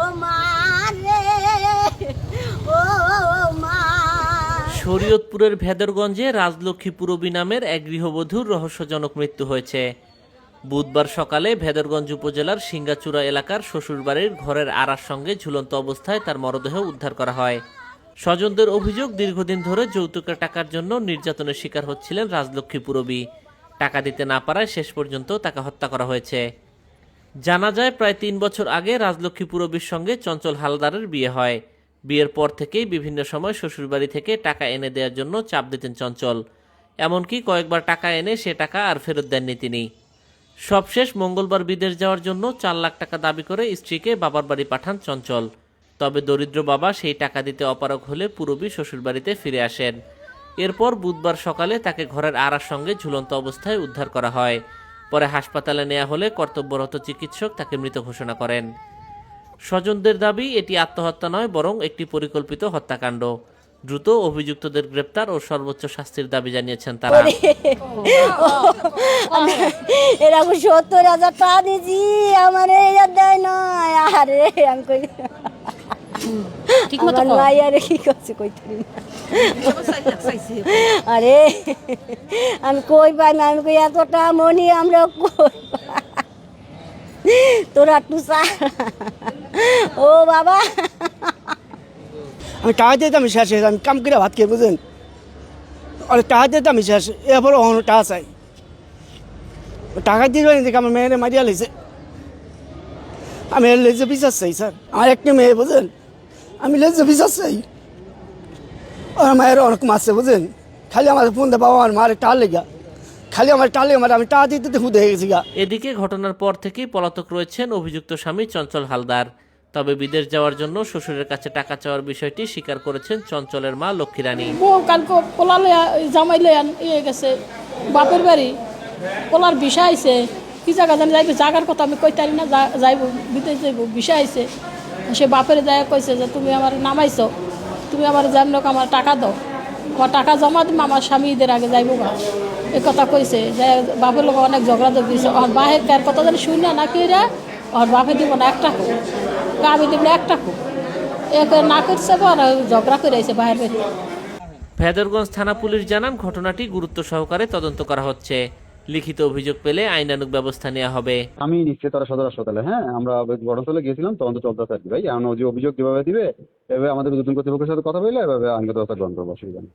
ও মা রে, ও মা। শরীয়তপুরের ভেদরগঞ্জে রাজলক্ষ্মী পুরবী নামের এক গৃহবধূর রহস্যজনক মৃত্যু হয়েছে। বুধবার সকালে ভেদরগঞ্জ উপজেলার সিঙ্গাচূড়া এলাকার শ্বশুরবাড়ির ঘরের আড়ার সঙ্গে ঝুলন্ত অবস্থায় তার মরদেহ উদ্ধার করা হয়। স্বজনদের অভিযোগ, দীর্ঘদিন ধরে যৌতুকের টাকার জন্য নির্যাতনের শিকার হচ্ছিলেন রাজলক্ষ্মী পুরবী। টাকা দিতে না পারায় শেষ পর্যন্ত তাকে হত্যা করা হয়েছে। জানা যায়, প্রায় ৩ বছর আগে রাজলক্ষ্মী পুরবীর সঙ্গে চঞ্চল হালদারের বিয়ে হয়। বিয়ের পর থেকেই বিভিন্ন সময় শ্বশুরবাড়ি থেকে টাকা এনে দেওয়ার জন্য চাপ দিতেন চঞ্চল। এমনকি কয়েকবার টাকা এনে সে টাকা আর ফেরত দেননি তিনি। সবশেষ মঙ্গলবার বিদেশ যাওয়ার জন্য ৪ লাখ টাকা দাবি করে স্ত্রীকে বাবার বাড়ি পাঠান চঞ্চল। তবে দরিদ্র বাবা সেই টাকা দিতে অপারগ হলে পুরবী শ্বশুরবাড়িতে ফিরে আসেন। এরপর বুধবার সকালে তাকে ঘরের আড়ার সঙ্গে ঝুলন্ত অবস্থায় উদ্ধার করা হয়। পরে হাসপাতালে নেওয়া হলে কর্তব্যরত চিকিৎসক তাকে মৃত ঘোষণা করেন। স্বজনদের দাবি, এটি আত্মহত্যা নয়, বরং একটি পরিকল্পিত হত্যাকাণ্ড। দ্রুত অভিযুক্তদের গ্রেপ্তার ও সর্বোচ্চ শাস্তির দাবি জানিয়েছেন তারা। এরকম ৭০,০০০ টাকা দিয়েছি, আমার এরা দেয় নয়। আরে আমি কই আমার নাই, আরে কি করছে কই আরে আমি কই পাই না, আমি কই এতটা মনি আমরা কই তোরা টুসা। ও বাবা, আমি টাকা দিতে আমি শেষ হয়ে, আমি কাম করে ভাত খেয়ে বুঝেন, অনেক টাকা দিতে আমি শেষ, এরপর অন্য টাকা চাই। টাকা দিয়ে দেখে আমার মেয়েরে মারিয়া লেছে, আমি লেজে বিশ্বাস চাই স্যার। আমার একটা মেয়ে বুঝেন, আমি লেজে বিশ্বাস চাই। আমার মায়ের অনেক মারছে বুঝেন, খালি আমার ফোন দিয়ে বাবা আমার মারে টাল লেগা, খালি আমার টালে আমার, আমি টাকা দিতে হুদে হয়ে গেছি গা। এদিকে ঘটনার পর থেকেই পলাতক রয়েছেন অভিযুক্ত স্বামী চঞ্চল হালদার। তবে বিদেশ যাওয়ার জন্য শ্বশুরের কাছে টাকা চাওয়ার বিষয়টি স্বীকার করেছেন চঞ্চলের মা লক্ষ্মী রানী। বউ কালকে পোলা লইয়া জামাই লইয়া ইয়ে গেছে বাপের বাড়ি, পোলার বিষা আইছে, কি জায়গা জানি যাইবে, জায়গার কথা আমি কইতারি না, যাইব বিদেশ যাইব, বিষা আইছে। সে বাপের যায় কইছে যে তুমি আমার নামাইছো, তুমি আমার যেমন আমার টাকা দাও, আমার টাকা জমা দিম, আমার স্বামী ঈদের আগে যাইব গা, এ কথা কইছে। যে বাপের লোক অনেক ঝগড়া দিয়েছে, আর বাহের কার কথা জানি শুনি না কি রে, আর বাপে দিব না একটা খুব, আমি দিব না একটা খুব, এ না করছে আর ঝগড়া করে আইছে বাহের বাড়ি। ভেদরগঞ্জ থানা পুলিশ জানান, ঘটনাটি গুরুত্ব সহকারে তদন্ত করা হচ্ছে। লিখিত অভিযোগ পেলে আইনানুগ ব্যবস্থা নেওয়া হবে। আমি নিশ্চয় তারা সদর হাসপাতালে, হ্যাঁ আমরা ঘটনাস্থলে গিয়েছিলাম, তদন্ত চলতেছে আর কি ভাই। এমন যে অভিযোগ যেভাবে দিবে এভাবে আমাদের দুজন কর্তৃপক্ষের সাথে কথা বললে এভাবে আইনগত ব্যবস্থা গ্রহণ করবো, অসুবিধা নেই।